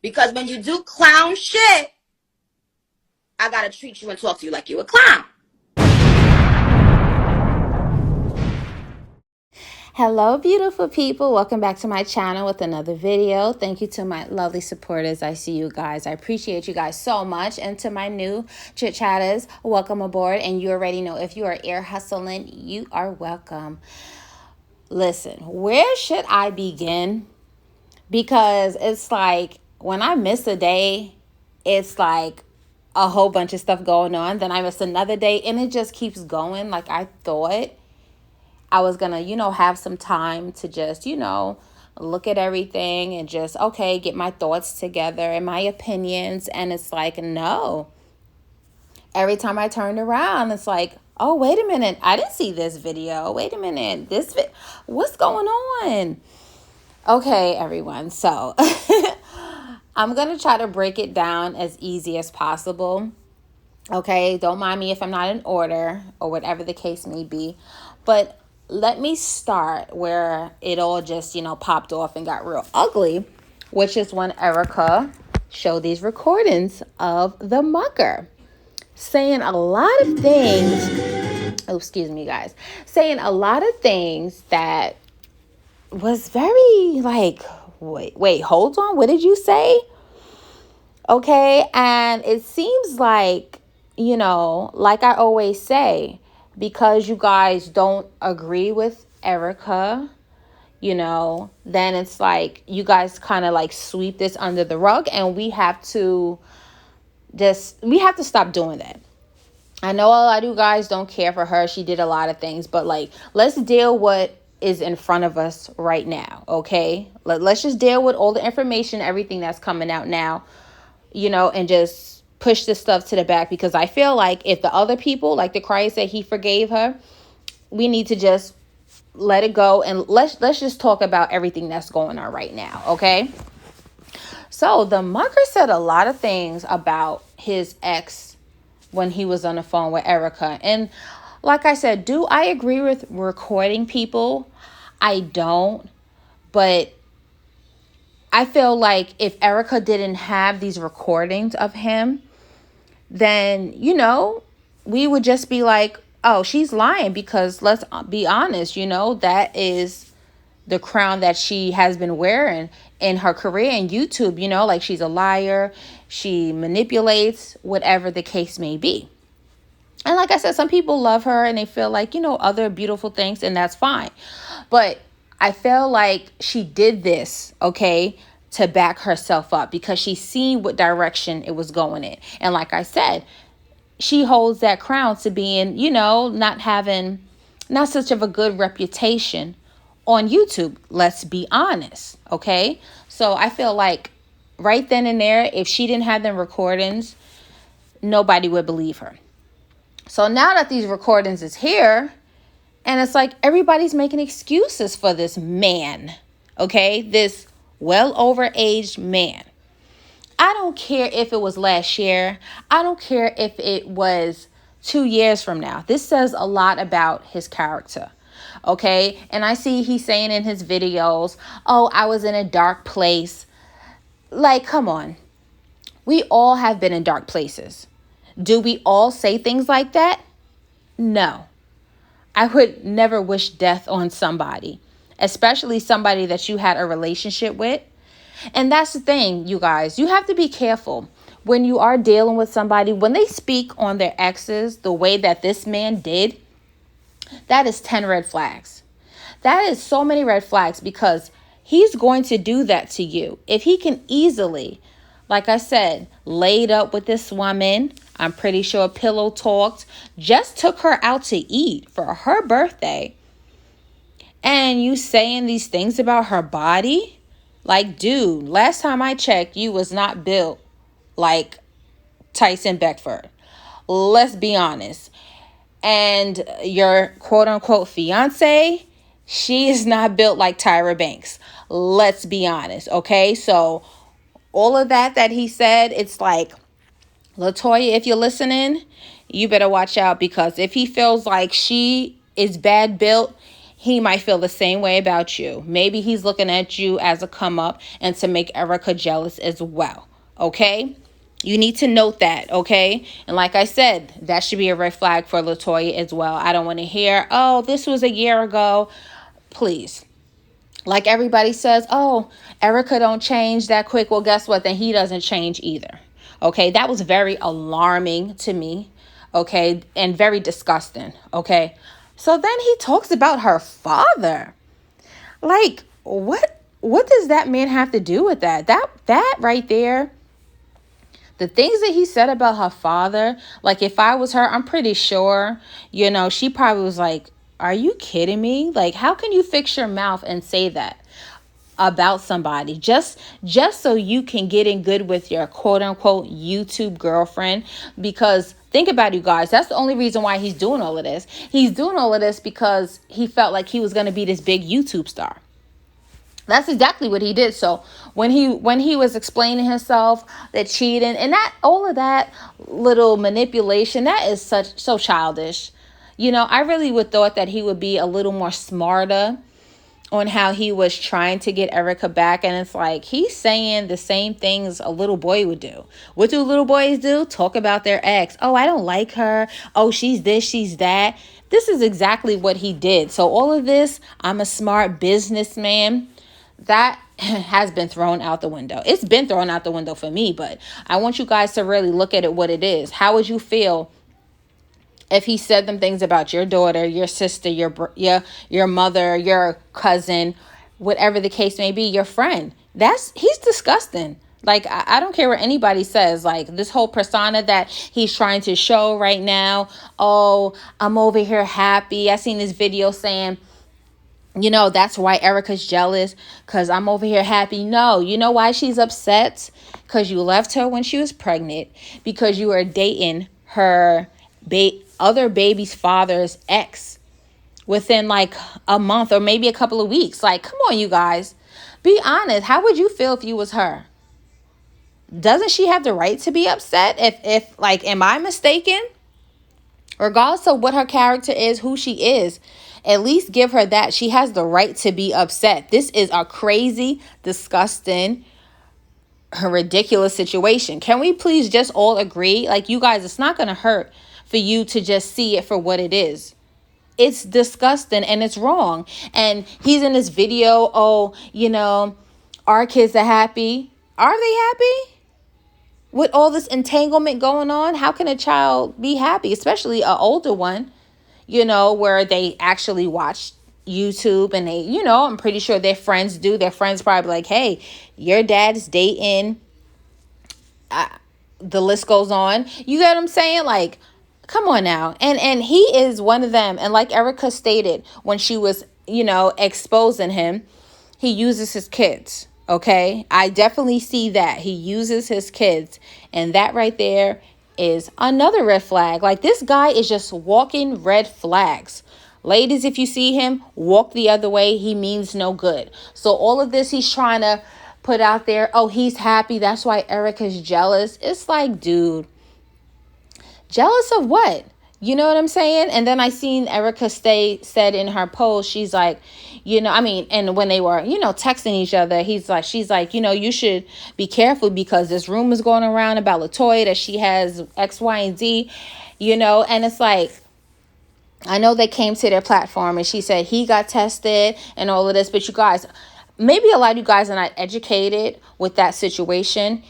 Because when you do clown shit, I gotta treat you and talk to you like you a clown. Hello, beautiful people. Welcome back to my channel with another video. Thank you to my lovely supporters. I see you guys. I appreciate you guys so much. And to my new chit chatters, welcome aboard. And you already know, if you are ear hustling, you are welcome. Listen, where should I begin? Because it's like when I miss a day, it's like a whole bunch of stuff going on. Then I miss another day and it just keeps going. Like I thought I was gonna, have some time to just, look at everything and just, okay, get my thoughts together and my opinions. And it's like, no. Every time I turned around, it's like, oh, wait a minute. I didn't see this video. Wait a minute. What's going on? Okay, everyone. So I'm going to try to break it down as easy as possible. Okay, don't mind me if I'm not in order or whatever the case may be. But let me start where it all just, popped off and got real ugly, which is when Erica showed these recordings of the Mucker saying a lot of things. Oh, excuse me, guys. Saying a lot of things that was very like, wait, hold on. What did you say? Okay, and it seems like, like I always say, because you guys don't agree with Erica, then it's like you guys kind of like sweep this under the rug, and we have to stop doing that. I know a lot of you guys don't care for her. She did a lot of things, but like, let's deal what is in front of us right now, okay? Let's just deal with all the information, everything that's coming out now, and just push this stuff to the back, because I feel like if the other people, like the Christ said he forgave her, we need to just let it go and let's just talk about everything that's going on right now, okay? So the Mucker said a lot of things about his ex when he was on the phone with Erica. And like I said, do I agree with recording people? I don't. But I feel like if Erica didn't have these recordings of him, then, we would just be like, oh, she's lying, because let's be honest, that is the crown that she has been wearing in her career in YouTube, like she's a liar, she manipulates, whatever the case may be. And like I said, some people love her and they feel like, other beautiful things, and that's fine. But I feel like she did this, okay, to back herself up, because she seen what direction it was going in. And like I said, she holds that crown to being, not having not such of a good reputation on YouTube. Let's be honest, okay? So I feel like right then and there, if she didn't have them recordings, nobody would believe her. So now that these recordings is here, and it's like everybody's making excuses for this man, okay? This well over-aged man. I don't care if it was last year. I don't care if it was 2 years from now. This says a lot about his character, okay? And I see he's saying in his videos, oh, I was in a dark place. Like, come on. We all have been in dark places. Do we all say things like that? No. I would never wish death on somebody, especially somebody that you had a relationship with. And that's the thing, you guys. You have to be careful when you are dealing with somebody. When they speak on their exes the way that this man did, that is 10 red flags. That is so many red flags, because he's going to do that to you. If he can easily, like I said, laid up with this woman, I'm pretty sure pillow talked, just took her out to eat for her birthday, and you saying these things about her body. Like, dude, last time I checked, you was not built like Tyson Beckford. Let's be honest. And your quote unquote fiance, she is not built like Tyra Banks. Let's be honest. Okay. So all of that he said, it's like, Latoya, if you're listening, you better watch out, because if he feels like she is bad built, he might feel the same way about you. Maybe he's looking at you as a come up and to make Erica jealous as well. Okay? You need to note that, okay? And like I said, that should be a red flag for Latoya as well. I don't want to hear, oh, this was a year ago. Please. Like everybody says, oh, Erica don't change that quick. Well, guess what? Then he doesn't change either. Okay? That was very alarming to me. Okay? And very disgusting. Okay? So then he talks about her father. Like, what does that man have to do with that? That right there, the things that he said about her father, like if I was her, I'm pretty sure, she probably was like, are you kidding me? Like, how can you fix your mouth and say that about somebody just so you can get in good with your quote unquote YouTube girlfriend? Because think about it, you guys, that's the only reason why he's doing all of this. He's doing all of this because he felt like he was going to be this big YouTube star. That's exactly what he did. So when he was explaining himself, that cheating and that all of that little manipulation, that is so childish. I really would thought that he would be a little more smarter on how he was trying to get Erica back. And it's like he's saying the same things a little boy would do. What do little boys do? Talk about their ex. Oh, I don't like her. Oh, she's this, she's that. This is exactly what he did. So all of this, I'm a smart businessman, that has been thrown out the window. It's been thrown out the window for me, but I want you guys to really look at it what it is. How would you feel if he said them things about your daughter, your sister, your mother, your cousin, whatever the case may be, your friend? He's disgusting. Like, I don't care what anybody says. Like, this whole persona that he's trying to show right now. Oh, I'm over here happy. I seen this video saying, that's why Erica's jealous, because I'm over here happy. No, you know why she's upset? Because you left her when she was pregnant, because you were dating her other baby's father's ex within like a month or maybe a couple of weeks. Like, come on, you guys. Be honest. How would you feel if you was her? Doesn't she have the right to be upset? If like, am I mistaken? Regardless of what her character is, who she is, at least give her that. She has the right to be upset. This is a crazy, disgusting, ridiculous situation. Can we please just all agree? Like, you guys, it's not going to hurt for you to just see it for what it is. It's disgusting and it's wrong. And he's in this video, our kids are happy. Are they happy? With all this entanglement going on, how can a child be happy, especially an older one, where they actually watch YouTube and they, I'm pretty sure their friends do. Their friends probably like, hey, your dad's dating. The list goes on. You get what I'm saying? Like, come on now. And he is one of them. And like Erica stated, when she was, exposing him, he uses his kids. Okay, I definitely see that. He uses his kids. And that right there is another red flag. Like, this guy is just walking red flags. Ladies, if you see him, walk the other way. He means no good. So all of this he's trying to put out there, oh, he's happy. That's why Erica's jealous. It's like, dude, jealous of what? You know what I'm saying? And then I seen Erica said in her post, she's like, and when they were, texting each other, she's like, you should be careful because this rumor is going around about Latoya that she has X, Y, and Z, and it's like, I know they came to their platform and she said he got tested and all of this, but you guys, maybe a lot of you guys are not educated with that situation.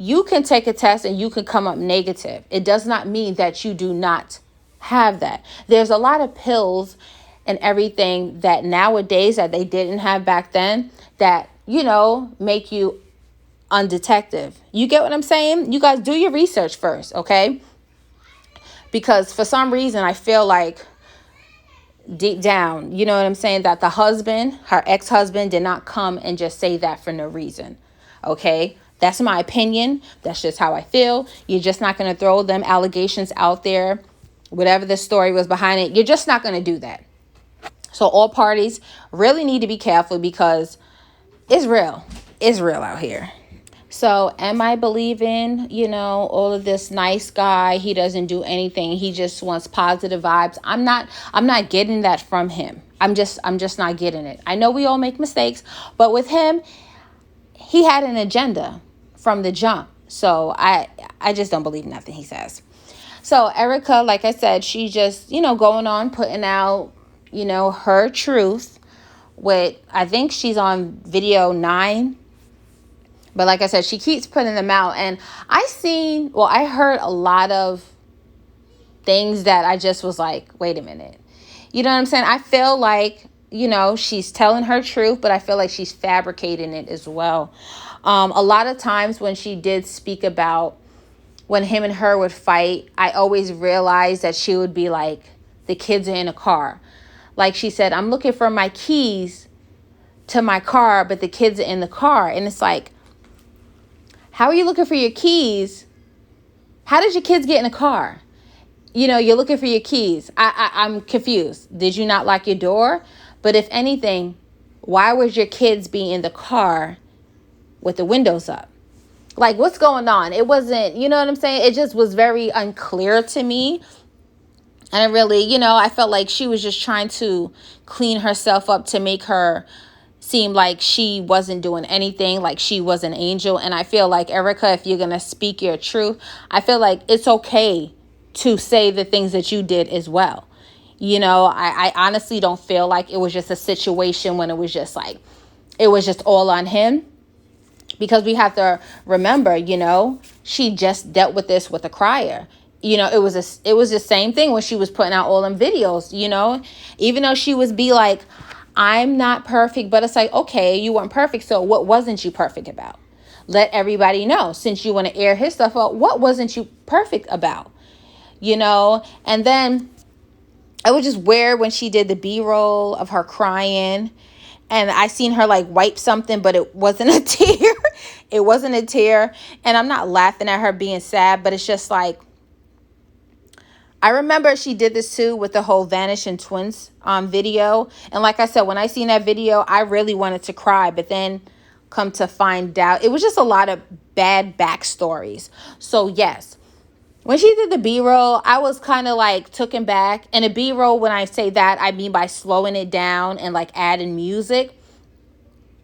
You can take a test and you can come up negative. It does not mean that you do not have that. There's a lot of pills and everything that nowadays that they didn't have back then that, make you undetective. You get what I'm saying? You guys do your research first, okay? Because for some reason, I feel like deep down, you know what I'm saying, that the husband, her ex-husband, did not come and just say that for no reason, okay? That's my opinion. That's just how I feel. You're just not going to throw them allegations out there, whatever the story was behind it. You're just not going to do that. So all parties really need to be careful because it's real. It's real out here. So am I believing, all of this nice guy, he doesn't do anything. He just wants positive vibes. I'm not getting that from him. I'm just not getting it. I know we all make mistakes, but with him, he had an agenda from the jump. So I just don't believe nothing he says. So Erica, like I said, she just, going on putting out, her truth with, I think she's on video 9. But like I said, she keeps putting them out. And I heard a lot of things that I just was like, wait a minute. You know what I'm saying? I feel like, she's telling her truth, but I feel like she's fabricating it as well. A lot of times when she did speak about when him and her would fight, I always realized that she would be like, the kids are in a car. Like she said, I'm looking for my keys to my car, but the kids are in the car. And it's like, how are you looking for your keys? How did your kids get in a car? You're looking for your keys. I'm confused. Did you not lock your door? But if anything, why would your kids be in the car with the windows up? Like, what's going on? It wasn't, you know what I'm saying? It just was very unclear to me. And I really, I felt like she was just trying to clean herself up to make her seem like she wasn't doing anything, like she was an angel. And I feel like, Erica, if you're going to speak your truth, I feel like it's okay to say the things that you did as well. I honestly don't feel like it was just a situation when it was just like, it was just all on him. Because we have to remember, she just dealt with this with a crier. It was the same thing when she was putting out all them videos, even though she was be like, I'm not perfect, but it's like, okay, you weren't perfect. So what wasn't you perfect about? Let everybody know, since you want to air his stuff out, what wasn't you perfect about? And then it was just weird when she did the B-roll of her crying. And I seen her like wipe something, but it wasn't a tear. It wasn't a tear. And I'm not laughing at her being sad, but it's just like, I remember she did this too with the whole Vanishing Twins video. And like I said, when I seen that video, I really wanted to cry. But then come to find out, it was just a lot of bad backstories. So yes, when she did the B-roll, I was kind of like taken back. And a B-roll, when I say that, I mean by slowing it down and like adding music.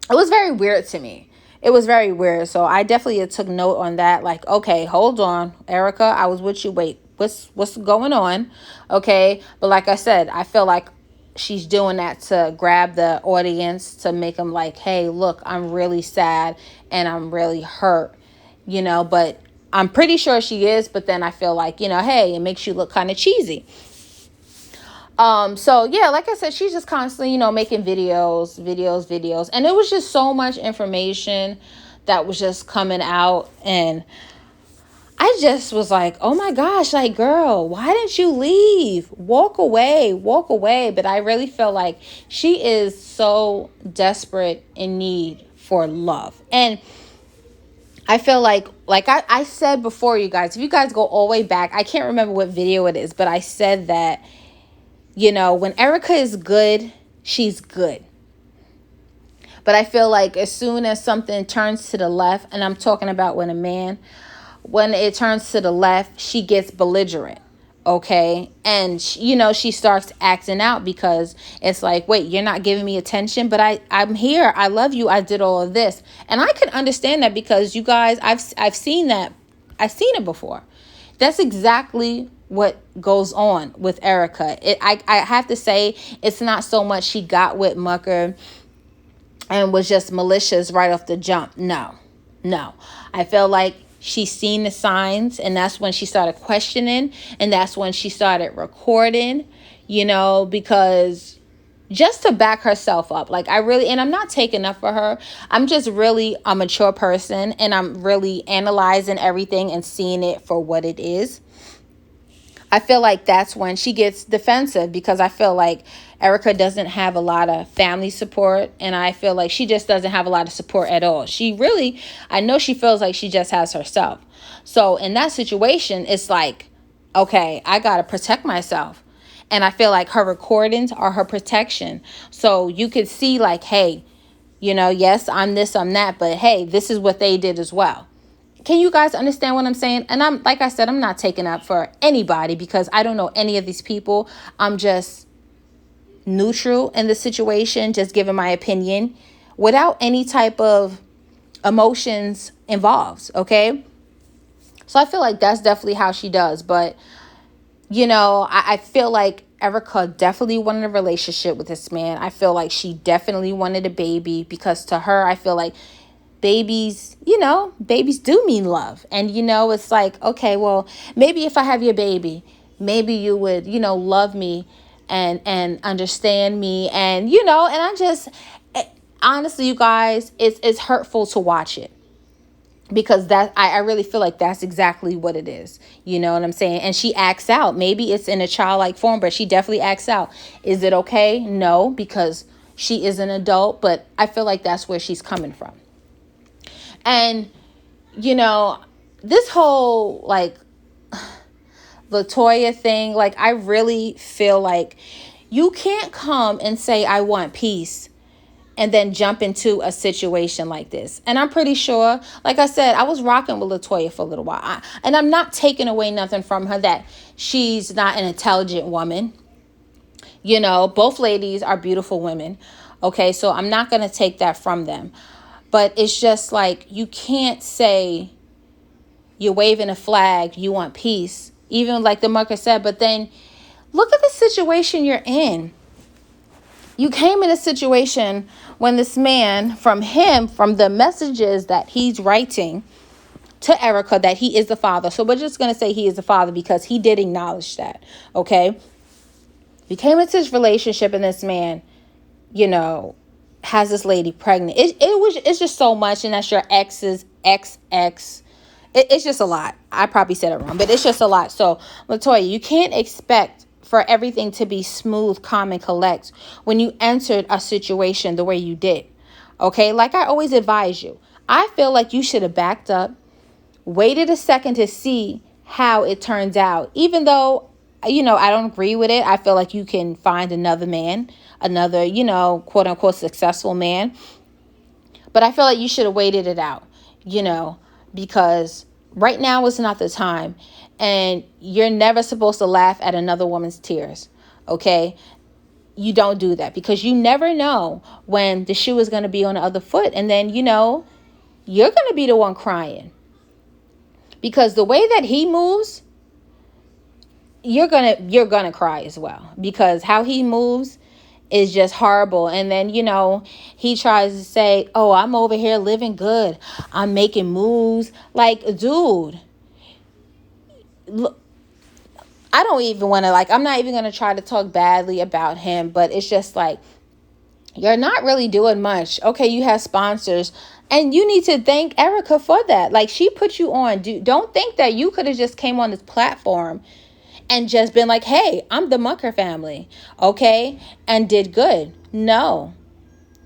It was very weird to me. It was very weird. So I definitely took note on that. Like, okay, hold on, Erica, I was with you. Wait, what's going on? Okay. But like I said, I feel like she's doing that to grab the audience, to make them like, hey, look, I'm really sad and I'm really hurt, but I'm pretty sure she is. But then I feel like, hey, it makes you look kind of cheesy. So yeah, like I said, she's just constantly, making videos. And it was just so much information that was just coming out. And I just was like, oh my gosh, like, girl, why didn't you leave? Walk away. But I really feel like she is so desperate in need for love. And I feel like I said before, you guys, if you guys go all the way back, I can't remember what video it is, but I said that, when Erica is good, she's good. But I feel like as soon as something turns to the left, and I'm talking about when it turns to the left, she gets belligerent. Okay. And she starts acting out, because it's like, wait, you're not giving me attention, but I'm here. I love you. I did all of this. And I can understand that, because you guys, I've seen that. I've seen it before. That's exactly what goes on with Erica. I have to say, it's not so much she got with Mucker and was just malicious right off the jump. No. I feel like she's seen the signs, and that's when she started questioning, and that's when she started recording, because just to back herself up. Like, and I'm not taking up for her. I'm just really a mature person, and I'm really analyzing everything and seeing it for what it is. I feel like that's when she gets defensive, because I feel like Erica doesn't have a lot of family support, and I feel like she just doesn't have a lot of support at all. I know she feels like she just has herself. So in that situation, it's like, okay, I got to protect myself. And I feel like her recordings are her protection. So you could see like, hey, yes, I'm this, I'm that, but hey, this is what they did as well. Can you guys understand what I'm saying? And like I said, I'm not taking up for anybody, because I don't know any of these people. I'm just neutral in the situation, just giving my opinion without any type of emotions involved. Okay. So I feel like that's definitely how she does. But, I feel like Erica definitely wanted a relationship with this man. I feel like she definitely wanted a baby, because to her, I feel like babies, babies do mean love. And, it's like, okay, well, maybe if I have your baby, maybe you would, love me and understand me. And, and I just, honestly, you guys, it's hurtful to watch it. Because that I really feel like that's exactly what it is. You know what I'm saying? And she acts out. Maybe it's in a childlike form, but she definitely acts out. Is it okay? No, because she is an adult, but I feel like that's where she's coming from. And, this whole like Latoya thing, like I really feel like you can't come and say, I want peace, and then jump into a situation like this. And I'm pretty sure, like I said, I was rocking with Latoya for a little while. And I'm not taking away nothing from her that she's not an intelligent woman. Both ladies are beautiful women. Okay, so I'm not going to take that from them. But it's just like, you can't say you're waving a flag, you want peace, even like the Mucker said, but then look at the situation you're in. You came in a situation when this man, from the messages that he's writing to Erica, that he is the father. So we're just going to say he is the father because he did acknowledge that. Okay. You came into this relationship and this man, has this lady pregnant. It's just so much. And that's your ex's ex. It's just a lot. I probably said it wrong, but it's just a lot. So Latoya, you can't expect for everything to be smooth, calm, and collect when you entered a situation the way you did. Okay, like I always advise you, I feel like you should have backed up, waited a second to see how it turns out. Even though, I don't agree with it. I feel like you can find another man, another, quote unquote successful man. But I feel like you should have waited it out, because right now is not the time. And you're never supposed to laugh at another woman's tears. Okay. You don't do that, because you never know when the shoe is going to be on the other foot. And then, you're going to be the one crying, because the way that he moves, you're going to cry as well, because how he moves is just horrible. And then, he tries to say, oh, I'm over here living good, I'm making moves. Like, dude, look, I don't even want to, I'm not even going to try to talk badly about him, but it's just like, you're not really doing much. Okay, you have sponsors, and you need to thank Erica for that. Like, she put you on. Don't think that you could have just came on this platform and just been like, hey, I'm the Mucker family, okay, and did good. No.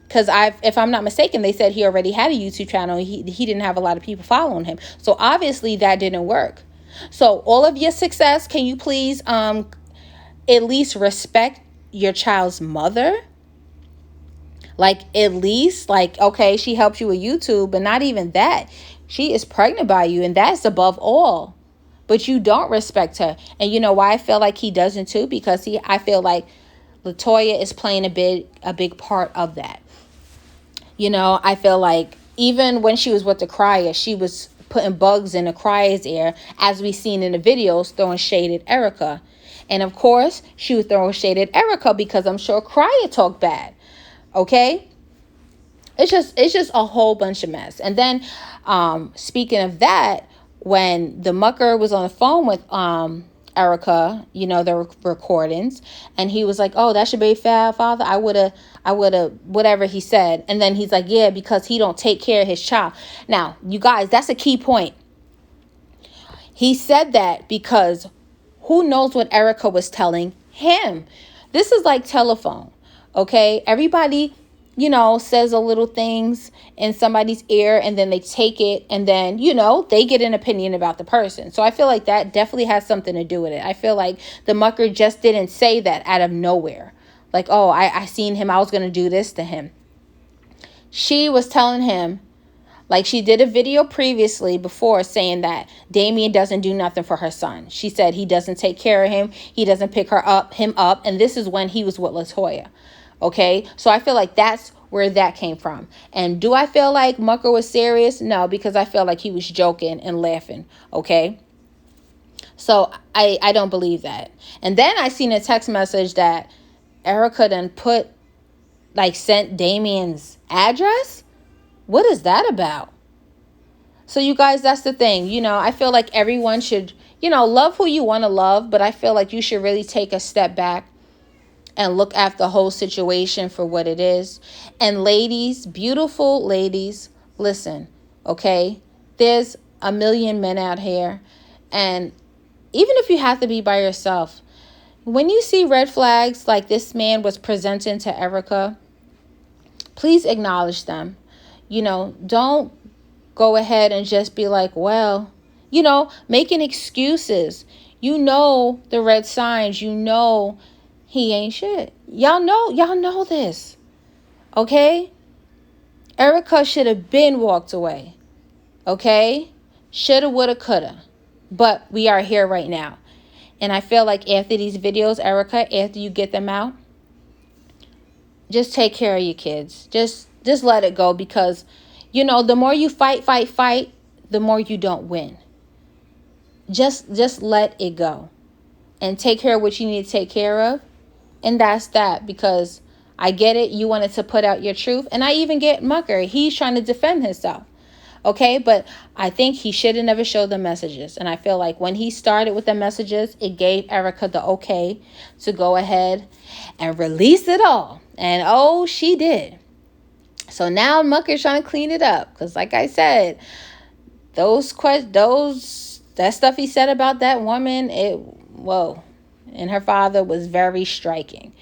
Because if I'm not mistaken, they said he already had a YouTube channel. He didn't have a lot of people following him. So obviously that didn't work. So all of your success, can you please at least respect your child's mother? Like, at least, okay, she helped you with YouTube, but not even that. She is pregnant by you, and that's above all. But you don't respect her. And you know why I feel like he doesn't too? Because I feel like Latoya is playing a big part of that. I feel like even when she was with the crier, she was putting bugs in the crier's ear, as we seen in the videos, throwing shade at Erica. And of course, she was throwing shade at Erica because I'm sure crier talked bad. Okay? It's just a whole bunch of mess. And then speaking of that, when the Mucker was on the phone with Erica, the recordings, and he was like, oh, that should be fair, father. I would have, whatever he said. And then he's like, yeah, because he don't take care of his child. Now, you guys, that's a key point. He said that because who knows what Erica was telling him. This is like telephone, okay? Everybody, says a little things in somebody's ear, and then they take it, and then, they get an opinion about the person. So I feel like that definitely has something to do with it. I feel like the Mucker just didn't say that out of nowhere. Like, oh, I seen him, I was going to do this to him. She was telling him, Like, she did a video previously before saying that Damien doesn't do nothing for her son. She said he doesn't take care of him. He doesn't pick him up. And this is when he was with Latoya. Okay. So I feel like that's where that came from. And do I feel like Mucker was serious? No, because I feel like he was joking and laughing. Okay. So I don't believe that. And then I seen a text message that Erica then sent Damien's address. What is that about? So you guys, that's the thing. I feel like everyone should, love who you want to love, but I feel like you should really take a step back and look at the whole situation for what it is. And ladies, beautiful ladies, listen, okay? There's a million men out here, and even if you have to be by yourself, when you see red flags like this man was presenting to Erica, please acknowledge them. Don't go ahead and just be like, well, making excuses. The red signs. He ain't shit. Y'all know this. Okay? Erica should have been walked away. Okay? Shoulda, woulda, coulda. But we are here right now. And I feel like after these videos, Erica, after you get them out, just take care of your kids. Just let it go, because, the more you fight, the more you don't win. Just let it go. And take care of what you need to take care of. And that's that, because I get it. You wanted to put out your truth. And I even get Mucker. He's trying to defend himself. Okay, but I think he should have never showed the messages. And I feel like when he started with the messages, it gave Erica the okay to go ahead and release it all. And oh, she did. So now Mucker's trying to clean it up. Because like I said, that stuff he said about that woman, and her father was very striking.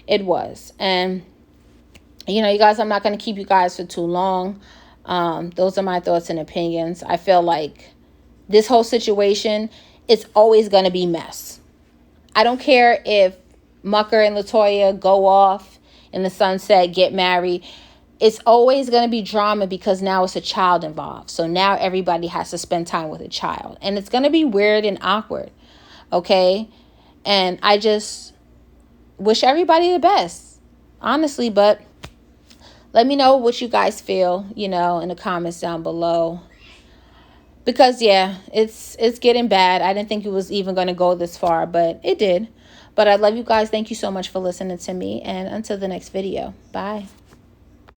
It was. And, you guys, I'm not going to keep you guys for too long. Those are my thoughts and opinions. I feel like this whole situation, it's always going to be mess. I don't care if Mucker and Latoya go off in the sunset, get married. It's always going to be drama, because now it's a child involved. So now everybody has to spend time with a child. And it's going to be weird and awkward. Okay? And I just wish everybody the best, honestly. But let me know what you guys feel, in the comments down below. Because, yeah, it's getting bad. I didn't think it was even going to go this far, but it did. But I love you guys. Thank you so much for listening to me. And until the next video. Bye.